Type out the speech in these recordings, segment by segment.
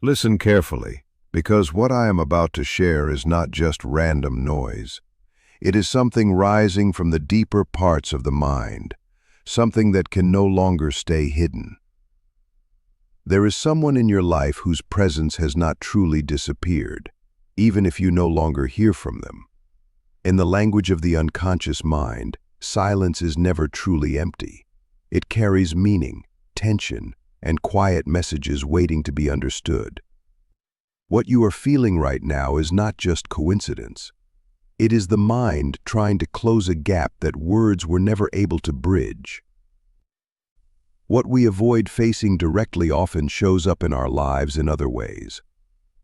Listen carefully, because what I am about to share is not just random noise. It is something rising from the deeper parts of the mind, something that can no longer stay hidden. There is someone in your life whose presence has not truly disappeared, even if you no longer hear from them. In the language of the unconscious mind, silence is never truly empty. It carries meaning, tension, and quiet messages waiting to be understood. What you are feeling right now is not just coincidence. It is the mind trying to close a gap that words were never able to bridge. What we avoid facing directly often shows up in our lives in other ways.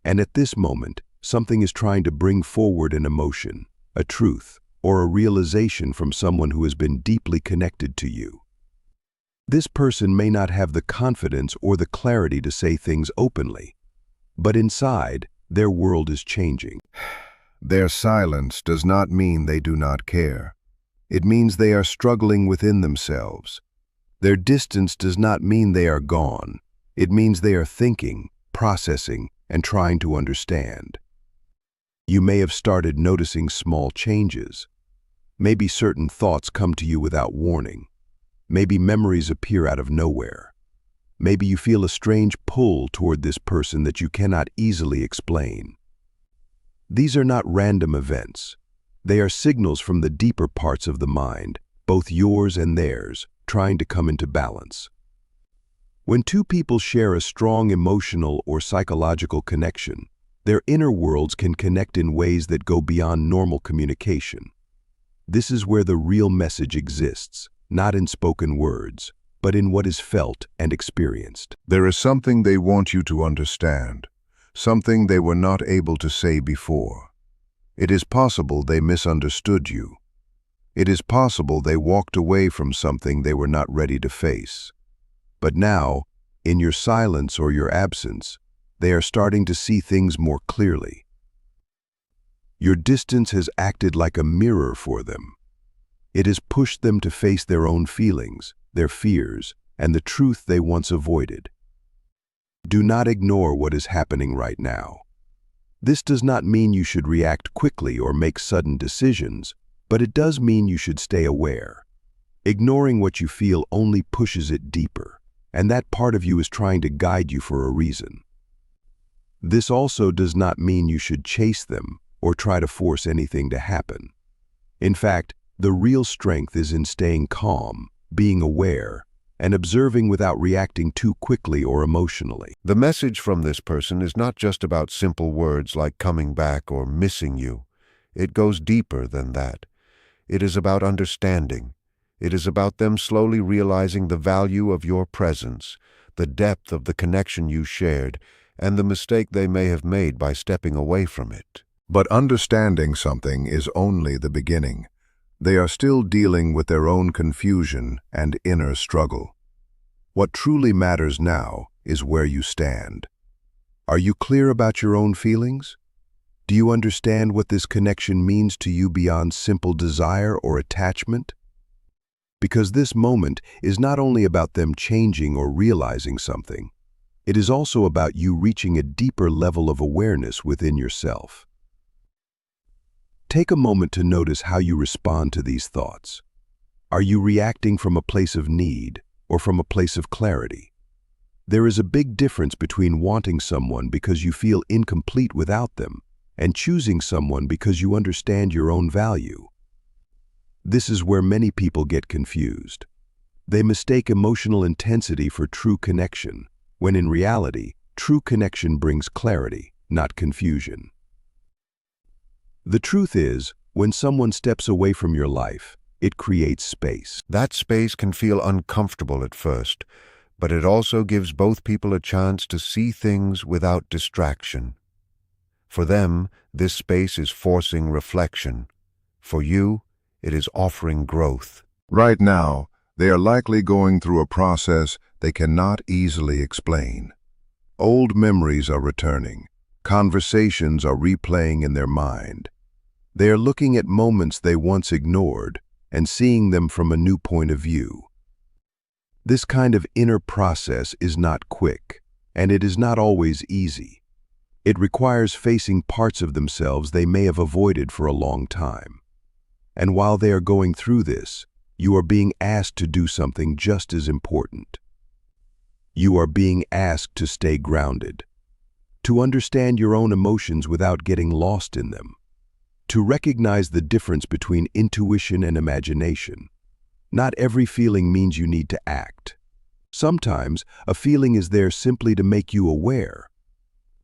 And at this moment, something is trying to bring forward an emotion, a truth, or a realization from someone who has been deeply connected to you. This person may not have the confidence or the clarity to say things openly, but inside, their world is changing. Their silence does not mean they do not care. It means they are struggling within themselves. Their distance does not mean they are gone. It means they are thinking, processing, and trying to understand. You may have started noticing small changes. Maybe certain thoughts come to you without warning. Maybe memories appear out of nowhere. Maybe you feel a strange pull toward this person that you cannot easily explain. These are not random events. They are signals from the deeper parts of the mind, both yours and theirs, trying to come into balance. When two people share a strong emotional or psychological connection, their inner worlds can connect in ways that go beyond normal communication. This is where the real message exists, not in spoken words, but in what is felt and experienced. There is something they want you to understand, something they were not able to say before. It is possible they misunderstood you. It is possible they walked away from something they were not ready to face. But now, in your silence or your absence, they are starting to see things more clearly. Your distance has acted like a mirror for them. It has pushed them to face their own feelings, their fears, and the truth they once avoided. Do not ignore what is happening right now. This does not mean you should react quickly or make sudden decisions, but it does mean you should stay aware. Ignoring what you feel only pushes it deeper, and that part of you is trying to guide you for a reason. This also does not mean you should chase them or try to force anything to happen. In fact, the real strength is in staying calm, being aware, and observing without reacting too quickly or emotionally. The message from this person is not just about simple words like coming back or missing you. It goes deeper than that. It is about understanding. It is about them slowly realizing the value of your presence, the depth of the connection you shared, and the mistake they may have made by stepping away from it. But understanding something is only the beginning. They are still dealing with their own confusion and inner struggle. What truly matters now is where you stand. Are you clear about your own feelings? Do you understand what this connection means to you beyond simple desire or attachment? Because this moment is not only about them changing or realizing something, it is also about you reaching a deeper level of awareness within yourself. Take a moment to notice how you respond to these thoughts. Are you reacting from a place of need or from a place of clarity? There is a big difference between wanting someone because you feel incomplete without them and choosing someone because you understand your own value. This is where many people get confused. They mistake emotional intensity for true connection, when in reality, true connection brings clarity, not confusion. The truth is, when someone steps away from your life, it creates space. That space can feel uncomfortable at first, but it also gives both people a chance to see things without distraction. For them, this space is forcing reflection. For you, it is offering growth. Right now, they are likely going through a process they cannot easily explain. Old memories are returning. Conversations are replaying in their mind. They are looking at moments they once ignored and seeing them from a new point of view. This kind of inner process is not quick, and it is not always easy. It requires facing parts of themselves they may have avoided for a long time. And while they are going through this, you are being asked to do something just as important. You are being asked to stay grounded, to understand your own emotions without getting lost in them, to recognize the difference between intuition and imagination. Not every feeling means you need to act. Sometimes a feeling is there simply to make you aware.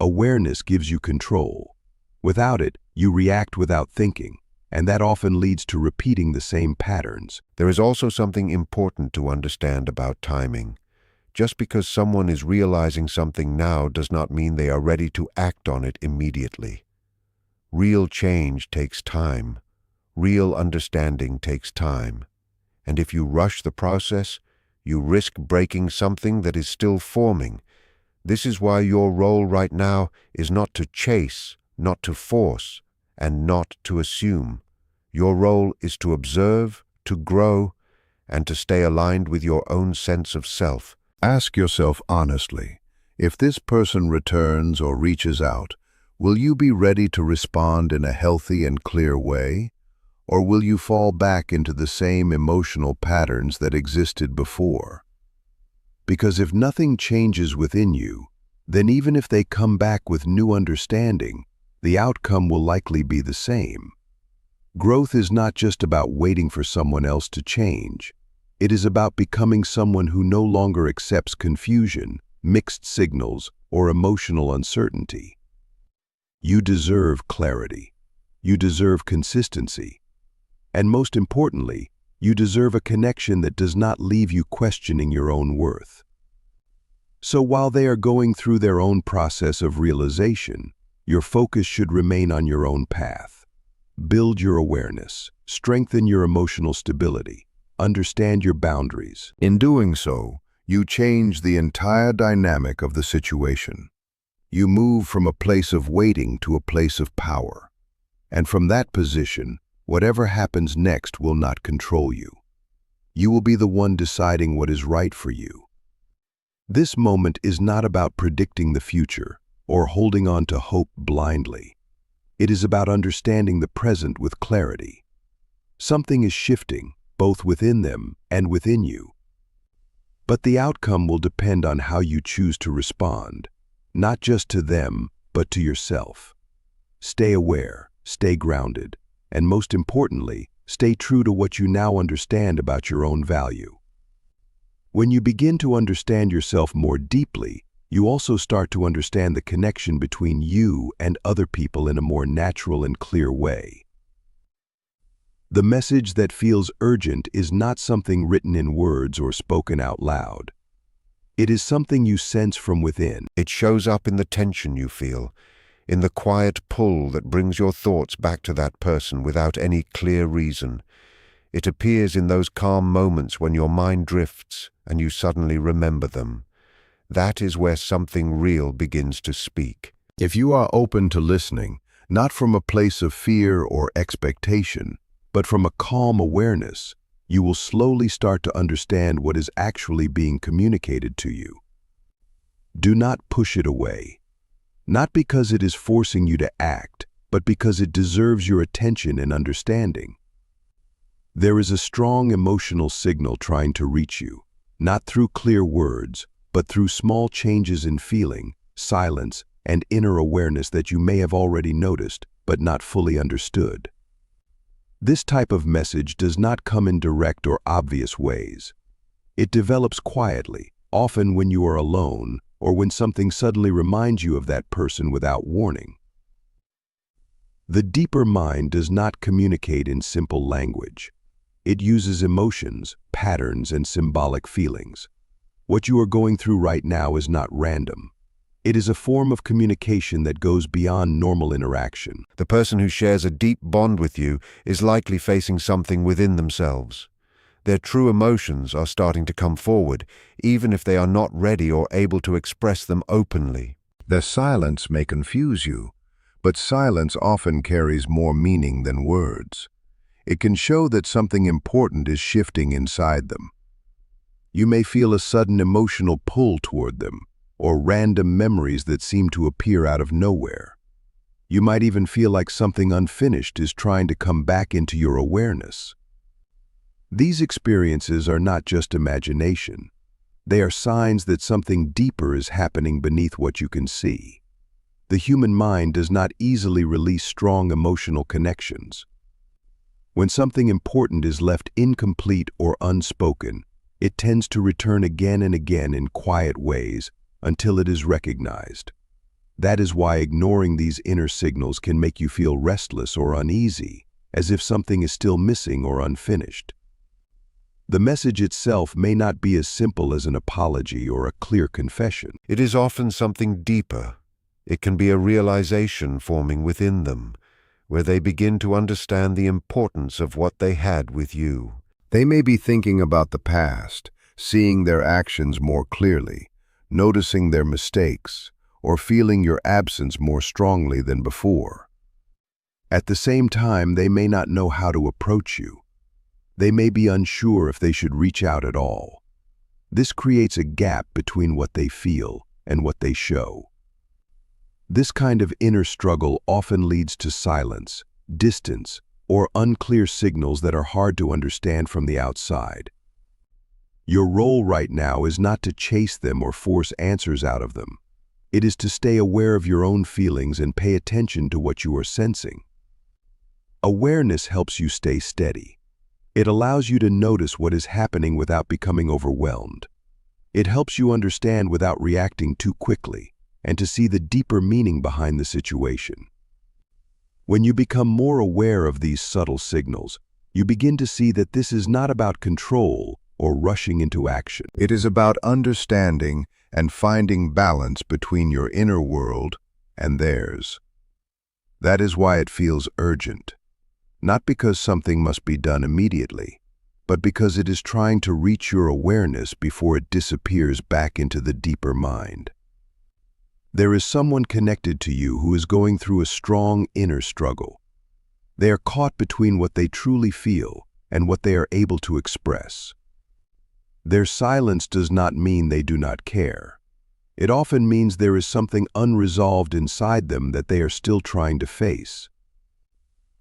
Awareness gives you control. Without it, you react without thinking, and that often leads to repeating the same patterns. There is also something important to understand about timing. Just because someone is realizing something now does not mean they are ready to act on it immediately. Real change takes time. Real understanding takes time. And if you rush the process, you risk breaking something that is still forming. This is why your role right now is not to chase, not to force, and not to assume. Your role is to observe, to grow, and to stay aligned with your own sense of self. Ask yourself honestly, if this person returns or reaches out, will you be ready to respond in a healthy and clear way? Or will you fall back into the same emotional patterns that existed before? Because if nothing changes within you, then even if they come back with new understanding, the outcome will likely be the same. Growth is not just about waiting for someone else to change. It is about becoming someone who no longer accepts confusion, mixed signals, or emotional uncertainty. You deserve clarity. You deserve consistency. And most importantly, you deserve a connection that does not leave you questioning your own worth. So while they are going through their own process of realization, your focus should remain on your own path. Build your awareness, strengthen your emotional stability, understand your boundaries. In doing so, you change the entire dynamic of the situation. You move from a place of waiting to a place of power. And from that position, whatever happens next will not control you. You will be the one deciding what is right for you. This moment is not about predicting the future or holding on to hope blindly. It is about understanding the present with clarity. Something is shifting, both within them and within you. But the outcome will depend on how you choose to respond, not just to them, but to yourself. Stay aware, stay grounded, and most importantly, stay true to what you now understand about your own value. When you begin to understand yourself more deeply, you also start to understand the connection between you and other people in a more natural and clear way. The message that feels urgent is not something written in words or spoken out loud. It is something you sense from within. It shows up in the tension you feel, in the quiet pull that brings your thoughts back to that person without any clear reason. It appears in those calm moments when your mind drifts and you suddenly remember them. That is where something real begins to speak. If you are open to listening, not from a place of fear or expectation, but from a calm awareness, you will slowly start to understand what is actually being communicated to you. Do not push it away. Not because it is forcing you to act, but because it deserves your attention and understanding. There is a strong emotional signal trying to reach you, not through clear words, but through small changes in feeling, silence, and inner awareness that you may have already noticed, but not fully understood. This type of message does not come in direct or obvious ways. It develops quietly, often when you are alone, or when something suddenly reminds you of that person without warning. The deeper mind does not communicate in simple language. It uses emotions, patterns, and symbolic feelings. What you are going through right now is not random. It is a form of communication that goes beyond normal interaction. The person who shares a deep bond with you is likely facing something within themselves. Their true emotions are starting to come forward, even if they are not ready or able to express them openly. Their silence may confuse you, but silence often carries more meaning than words. It can show that something important is shifting inside them. You may feel a sudden emotional pull toward them, or random memories that seem to appear out of nowhere. You might even feel like something unfinished is trying to come back into your awareness. These experiences are not just imagination. They are signs that something deeper is happening beneath what you can see. The human mind does not easily release strong emotional connections. When something important is left incomplete or unspoken, it tends to return again and again in quiet ways until it is recognized. That is why ignoring these inner signals can make you feel restless or uneasy, as if something is still missing or unfinished. The message itself may not be as simple as an apology or a clear confession. It is often something deeper. It can be a realization forming within them, where they begin to understand the importance of what they had with you. They may be thinking about the past, seeing their actions more clearly, noticing their mistakes, or feeling your absence more strongly than before. At the same time, they may not know how to approach you. They may be unsure if they should reach out at all. This creates a gap between what they feel and what they show. This kind of inner struggle often leads to silence, distance, or unclear signals that are hard to understand from the outside. Your role right now is not to chase them or force answers out of them. It is to stay aware of your own feelings and pay attention to what you are sensing. Awareness helps you stay steady. It allows you to notice what is happening without becoming overwhelmed. It helps you understand without reacting too quickly, and to see the deeper meaning behind the situation. When you become more aware of these subtle signals, you begin to see that this is not about control or rushing into action. It is about understanding and finding balance between your inner world and theirs. That is why it feels urgent. Not because something must be done immediately, but because it is trying to reach your awareness before it disappears back into the deeper mind. There is someone connected to you who is going through a strong inner struggle. They are caught between what they truly feel and what they are able to express. Their silence does not mean they do not care. It often means there is something unresolved inside them that they are still trying to face.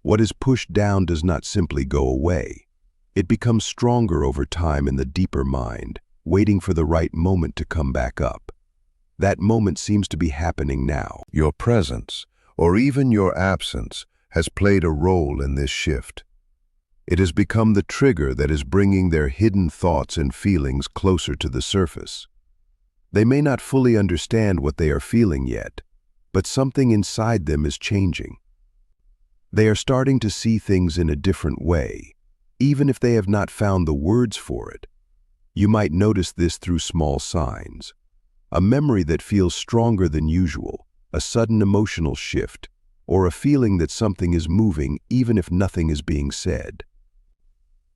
What is pushed down does not simply go away. It becomes stronger over time in the deeper mind, waiting for the right moment to come back up. That moment seems to be happening now. Your presence, or even your absence, has played a role in this shift. It has become the trigger that is bringing their hidden thoughts and feelings closer to the surface. They may not fully understand what they are feeling yet, but something inside them is changing. They are starting to see things in a different way, even if they have not found the words for it. You might notice this through small signs. A memory that feels stronger than usual, a sudden emotional shift, or a feeling that something is moving even if nothing is being said.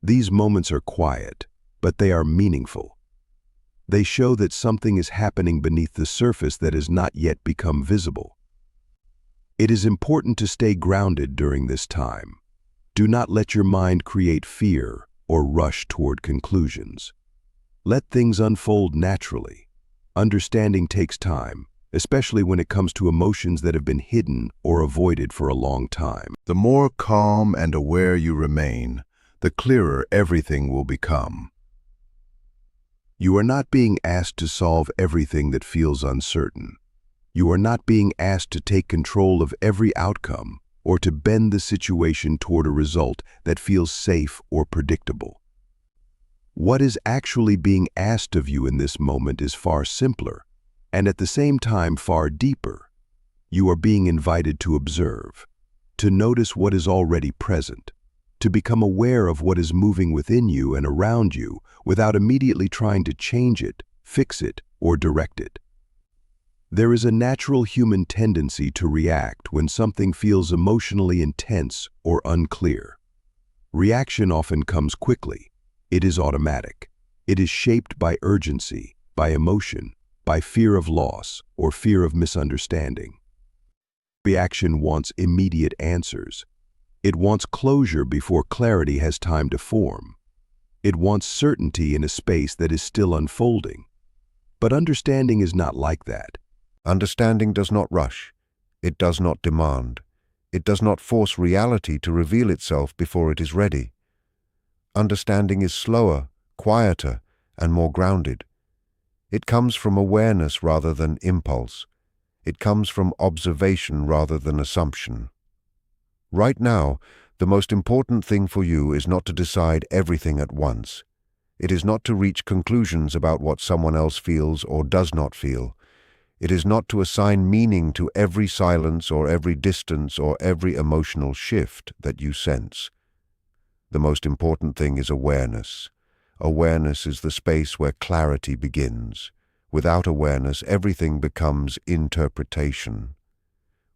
These moments are quiet, but they are meaningful. They show that something is happening beneath the surface that has not yet become visible. It is important to stay grounded during this time. Do not let your mind create fear or rush toward conclusions. Let things unfold naturally. Understanding takes time, especially when it comes to emotions that have been hidden or avoided for a long time. The more calm and aware you remain, the clearer everything will become. You are not being asked to solve everything that feels uncertain. You are not being asked to take control of every outcome or to bend the situation toward a result that feels safe or predictable. What is actually being asked of you in this moment is far simpler, and at the same time far deeper. You are being invited to observe, to notice what is already present, to become aware of what is moving within you and around you without immediately trying to change it, fix it, or direct it. There is a natural human tendency to react when something feels emotionally intense or unclear. Reaction often comes quickly. It is automatic. It is shaped by urgency, by emotion, by fear of loss, or fear of misunderstanding. Reaction wants immediate answers. It wants closure before clarity has time to form. It wants certainty in a space that is still unfolding. But understanding is not like that. Understanding does not rush. It does not demand. It does not force reality to reveal itself before it is ready. Understanding is slower, quieter, and more grounded. It comes from awareness rather than impulse. It comes from observation rather than assumption. Right now, the most important thing for you is not to decide everything at once. It is not to reach conclusions about what someone else feels or does not feel. It is not to assign meaning to every silence or every distance or every emotional shift that you sense. The most important thing is awareness. Awareness is the space where clarity begins. Without awareness, everything becomes interpretation.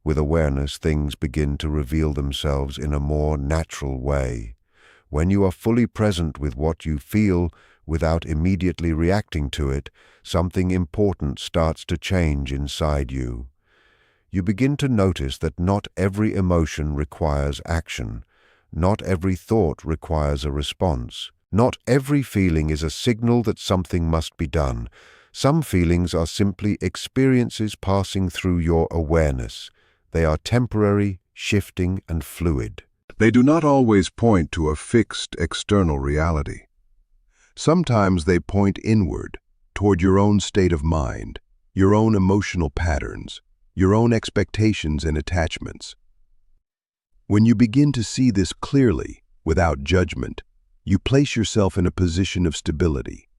With awareness, things begin to reveal themselves in a more natural way. When you are fully present with what you feel, without immediately reacting to it, something important starts to change inside you. You begin to notice that not every emotion requires action. Not every thought requires a response. Not every feeling is a signal that something must be done. Some feelings are simply experiences passing through your awareness. They are temporary, shifting, and fluid. They do not always point to a fixed external reality. Sometimes they point inward, toward your own state of mind, your own emotional patterns, your own expectations and attachments. When you begin to see this clearly, without judgment, you place yourself in a position of stability,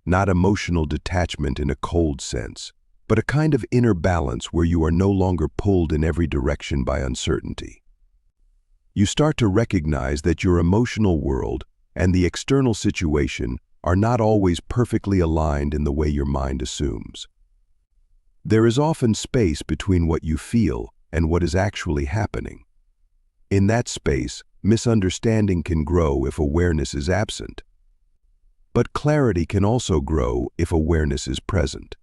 not emotional detachment in a cold sense, but a kind of inner balance where you are no longer pulled in every direction by uncertainty. You start to recognize that your emotional world and the external situation are not always perfectly aligned in the way your mind assumes. There is often space between what you feel and what is actually happening. In that space, misunderstanding can grow if awareness is absent. But clarity can also grow if awareness is present.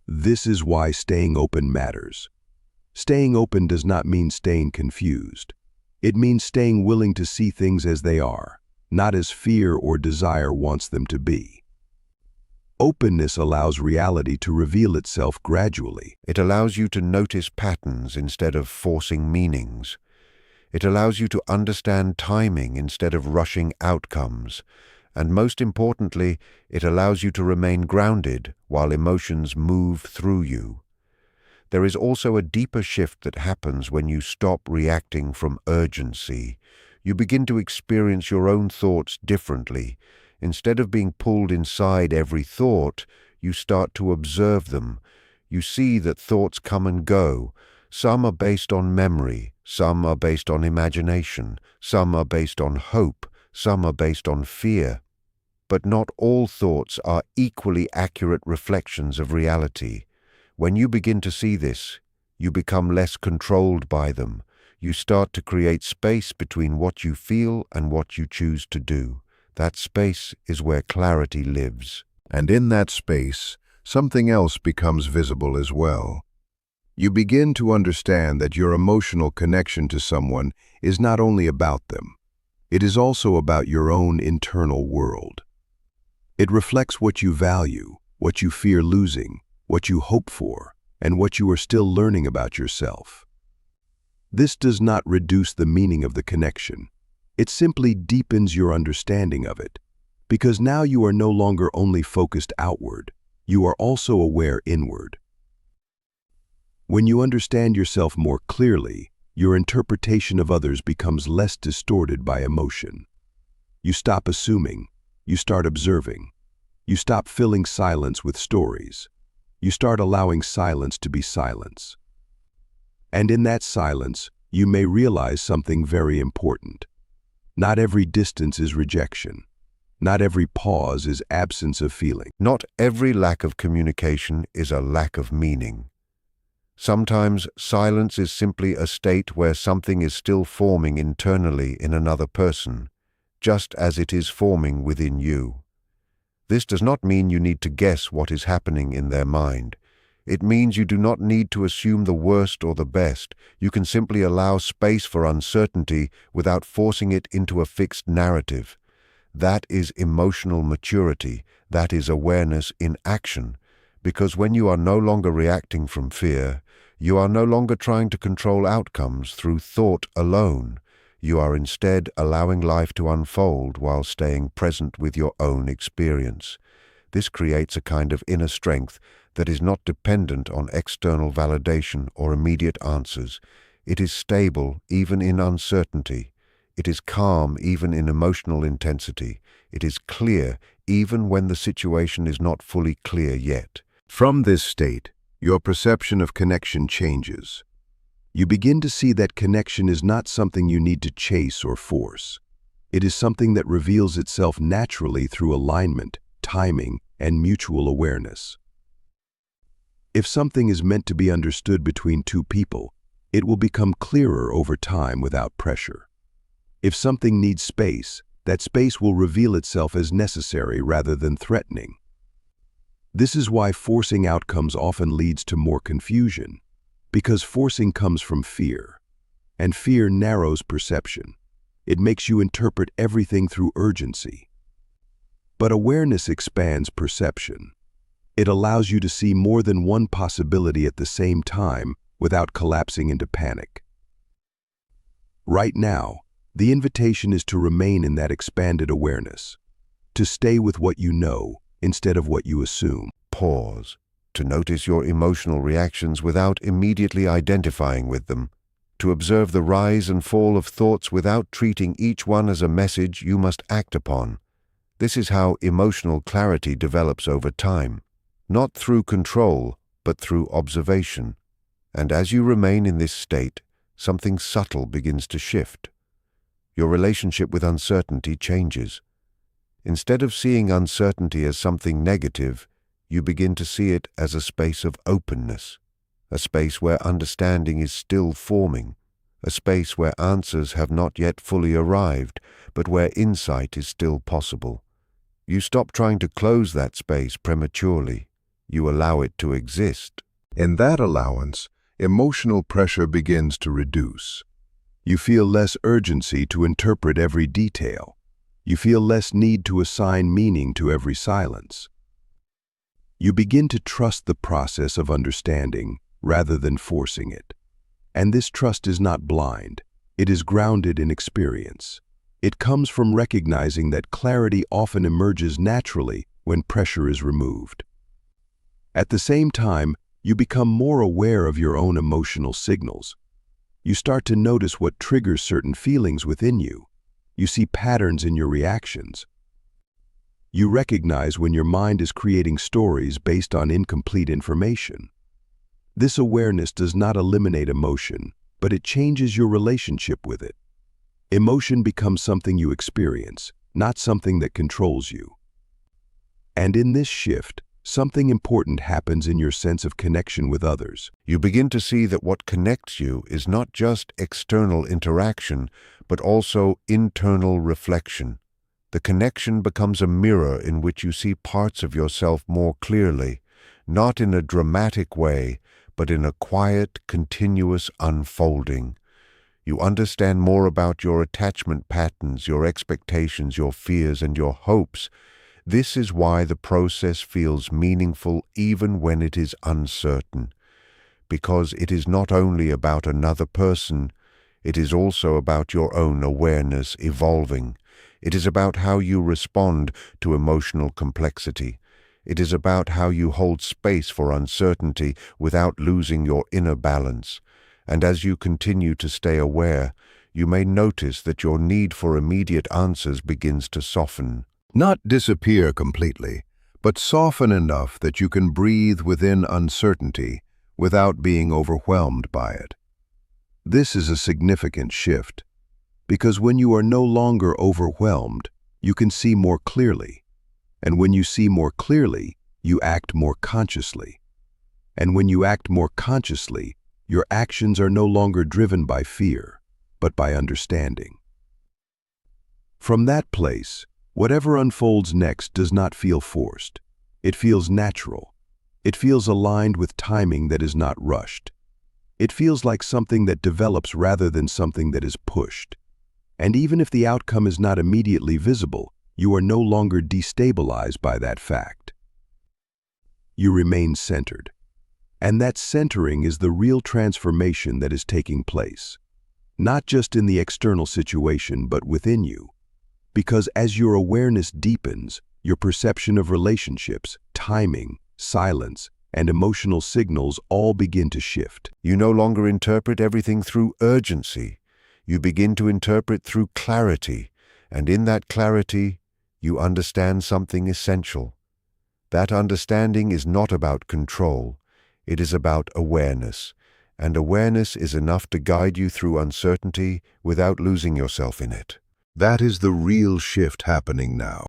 This is why staying open matters. Staying open does not mean staying confused. It means staying willing to see things as they are, not as fear or desire wants them to be. Openness allows reality to reveal itself gradually. It allows you to notice patterns instead of forcing meanings. It allows you to understand timing instead of rushing outcomes. And most importantly, it allows you to remain grounded while emotions move through you. There is also a deeper shift that happens when you stop reacting from urgency. You begin to experience your own thoughts differently. Instead of being pulled inside every thought, you start to observe them. You see that thoughts come and go. Some are based on memory, some are based on imagination, some are based on hope, some are based on fear. But not all thoughts are equally accurate reflections of reality. When you begin to see this, you become less controlled by them. You start to create space between what you feel and what you choose to do. That space is where clarity lives. And in that space, something else becomes visible as well. You begin to understand that your emotional connection to someone is not only about them. It is also about your own internal world. It reflects what you value, what you fear losing, what you hope for, and what you are still learning about yourself. This does not reduce the meaning of the connection. It simply deepens your understanding of it, because now you are no longer only focused outward, you are also aware inward. When you understand yourself more clearly, your interpretation of others becomes less distorted by emotion. You stop assuming, you start observing. You stop filling silence with stories. You start allowing silence to be silence. And in that silence, you may realize something very important. Not every distance is rejection. Not every pause is absence of feeling. Not every lack of communication is a lack of meaning. Sometimes silence is simply a state where something is still forming internally in another person, just as it is forming within you. This does not mean you need to guess what is happening in their mind. It means you do not need to assume the worst or the best. You can simply allow space for uncertainty without forcing it into a fixed narrative. That is emotional maturity. That is awareness in action. Because when you are no longer reacting from fear, you are no longer trying to control outcomes through thought alone. You are instead allowing life to unfold while staying present with your own experience. This creates a kind of inner strength that is not dependent on external validation or immediate answers. It is stable even in uncertainty. It is calm even in emotional intensity. It is clear even when the situation is not fully clear yet. From this state, your perception of connection changes. You begin to see that connection is not something you need to chase or force. It is something that reveals itself naturally through alignment, timing, and mutual awareness. If something is meant to be understood between two people, it will become clearer over time without pressure. If something needs space, that space will reveal itself as necessary rather than threatening. This is why forcing outcomes often leads to more confusion, because forcing comes from fear, and fear narrows perception. It makes you interpret everything through urgency. But awareness expands perception. It allows you to see more than one possibility at the same time without collapsing into panic. Right now, the invitation is to remain in that expanded awareness, to stay with what you know instead of what you assume. Pause, to notice your emotional reactions without immediately identifying with them, to observe the rise and fall of thoughts without treating each one as a message you must act upon. This is how emotional clarity develops over time, not through control, but through observation. And as you remain in this state, something subtle begins to shift. Your relationship with uncertainty changes. Instead of seeing uncertainty as something negative, you begin to see it as a space of openness, a space where understanding is still forming, a space where answers have not yet fully arrived, but where insight is still possible. You stop trying to close that space prematurely. You allow it to exist. In that allowance, emotional pressure begins to reduce. You feel less urgency to interpret every detail. You feel less need to assign meaning to every silence. You begin to trust the process of understanding rather than forcing it. And this trust is not blind. It is grounded in experience. It comes from recognizing that clarity often emerges naturally when pressure is removed. At the same time, you become more aware of your own emotional signals. You start to notice what triggers certain feelings within you. You see patterns in your reactions. You recognize when your mind is creating stories based on incomplete information. This awareness does not eliminate emotion, but it changes your relationship with it. Emotion becomes something you experience, not something that controls you. And in this shift, something important happens in your sense of connection with others. You begin to see that what connects you is not just external interaction, but also internal reflection. The connection becomes a mirror in which you see parts of yourself more clearly, not in a dramatic way, but in a quiet, continuous unfolding. You understand more about your attachment patterns, your expectations, your fears, and your hopes. This is why the process feels meaningful even when it is uncertain, because it is not only about another person, it is also about your own awareness evolving. It is about how you respond to emotional complexity. It is about how you hold space for uncertainty without losing your inner balance. And as you continue to stay aware, you may notice that your need for immediate answers begins to soften. Not disappear completely, but soften enough that you can breathe within uncertainty without being overwhelmed by it. This is a significant shift, because when you are no longer overwhelmed, you can see more clearly. And when you see more clearly, you act more consciously. And when you act more consciously, your actions are no longer driven by fear, but by understanding. From that place, whatever unfolds next does not feel forced. It feels natural. It feels aligned with timing that is not rushed. It feels like something that develops rather than something that is pushed. And even if the outcome is not immediately visible, you are no longer destabilized by that fact. You remain centered. And that centering is the real transformation that is taking place, not just in the external situation, but within you. Because as your awareness deepens, your perception of relationships, timing, silence, and emotional signals all begin to shift. You no longer interpret everything through urgency. You begin to interpret through clarity, and in that clarity, you understand something essential. That understanding is not about control. It is about awareness, and awareness is enough to guide you through uncertainty without losing yourself in it. That is the real shift happening now.